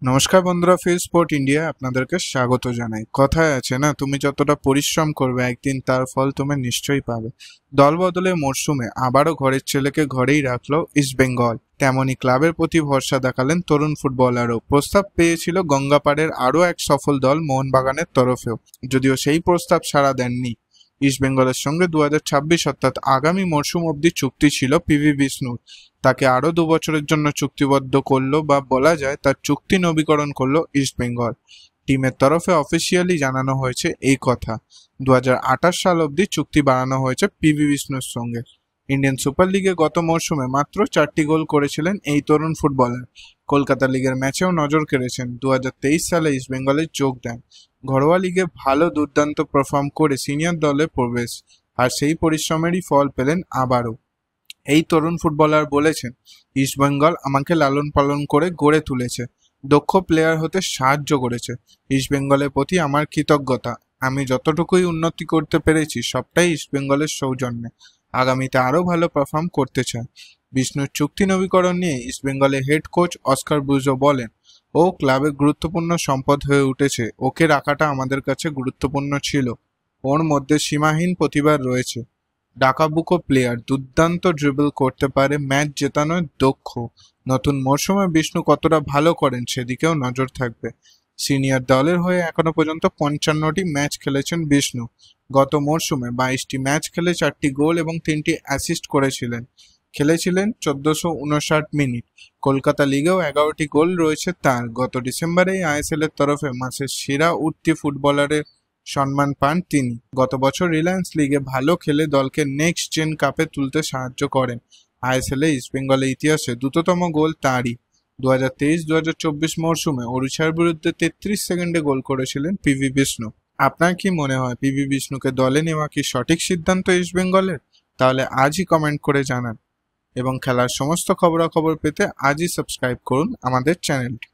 নমস্কার বন্ধুরা, feel sport India আপনাদেরকে স্বাগত জানাই। কথায় আছে না, তুমি যতটা পরিশ্রম করবে একদিন তার ফল তুমি নিশ্চয়ই পাবে। দল বদলের মরশুমে আবারও ঘরের ছেলেকে ঘরেই রাখলো ইস্টবেঙ্গল। তেমনই ক্লাবের প্রতি ভরসা দেখালেন তরুণ ফুটবলারও। প্রস্তাব পেয়েছিল গঙ্গাপাড়ের আরও এক সফল দল মোহনবাগানের তরফেও, যদিও সেই প্রস্তাব সাড়া দেননি। ইস্টবেঙ্গলের সঙ্গে 2026 অর্থাৎ আগামী মরশুম অবধি চুক্তি ছিল পিভি বিষ্ণুর। তাকে আরও 2 বছরের জন্য চুক্তিবদ্ধ করলো, বা বলা যায় তার চুক্তি নবীকরণ করলো ইস্টবেঙ্গল। টিমের তরফে অফিসিয়ালি জানানো হয়েছে এই কথা। 2028 সাল অবধি চুক্তি বাড়ানো হয়েছে পিভি বিষ্ণুর সঙ্গে। ইন্ডিয়ান সুপার লিগে গত মরশুমে মাত্র 4টি গোল করেছিলেন এই তরুণ ফুটবলার। কলকাতা লিগের ম্যাচেও নজর কেড়েছেন। 2023 সালে ইস্টবেঙ্গলে যোগ দেন। ঘরোয়া লিগে ভালো দুর্দান্ত পারফর্ম করে সিনিয়র দলে প্রবেশ, আর সেই পরিশ্রমেরই ফল পেলেন আবারও। এই তরুণ ফুটবলার বলেছেন, ইস্টবেঙ্গল আমাকে লালন পালন করে গড়ে তুলেছে, দক্ষ প্লেয়ার হতে সাহায্য করেছে। ইস্টবেঙ্গলের প্রতি আমার কৃতজ্ঞতা। আমি যতটুকুই উন্নতি করতে পেরেছি সবটাই ইস্টবেঙ্গলের সৌজন্যে। আগামীতে আরও ভালো পারফর্ম করতে চাই। বিষ্ণুর চুক্তি নবীকরণ নিয়ে ইস্টবেঙ্গলের হেড কোচ অস্কার ব্রুজো বলেন, ও ক্লাবের গুরুত্বপূর্ণ সম্পদ হয়ে উঠেছে। ওকে রাখাটা আমাদের কাছে গুরুত্বপূর্ণ ছিল। ওর মধ্যে সীমাহীন প্রতিভা রয়েছে। ডাকাবুকো প্লেয়ার, দুর্দান্ত ড্রিবল করতে পারে, ম্যাচ জেতানোর দক্ষ। নতুন মরশুমে বিষ্ণু কতটা ভালো করেন সেদিকেও নজর থাকবে। সিনিয়র দলের হয়ে এখনো পর্যন্ত 55টি ম্যাচ খেলেছেন বিষ্ণু। গত মরশুমে 22টি ম্যাচ খেলে 4টি গোল এবং 3টি অ্যাসিস্ট করেছিলেন। খেলেছিলেন 1459 মিনিট। কলকাতা লিগেও 11টি গোল রয়েছে তার। গত ডিসেম্বরেই আইএসএল এর তরফে মাসের সেরা উঠতি ফুটবলারের সম্মান পান তিনি। গত বছর রিলায়েন্স লিগে ভালো খেলে দলকে নেক্সট জেন কাপে তুলতে সাহায্য করেন। আইএসএল এ ইস্টবেঙ্গলের ইতিহাসে দ্রুততম গোল তাঁরই। 2023-2024 মরশুমে ওড়িশার বিরুদ্ধে 33 সেকেন্ডে গোল করেছিলেন পিভি বিষ্ণু। আপনার কি মনে হয়, পিভি বিষ্ণুকে দলে নেওয়া কি সঠিক সিদ্ধান্ত ইস্টবেঙ্গলের? তাহলে আজই কমেন্ট করে জানান, এবং খেলার সমস্ত খবরাখবর পেতে আজই সাবস্ক্রাইব করুন আমাদের চ্যানেলটি।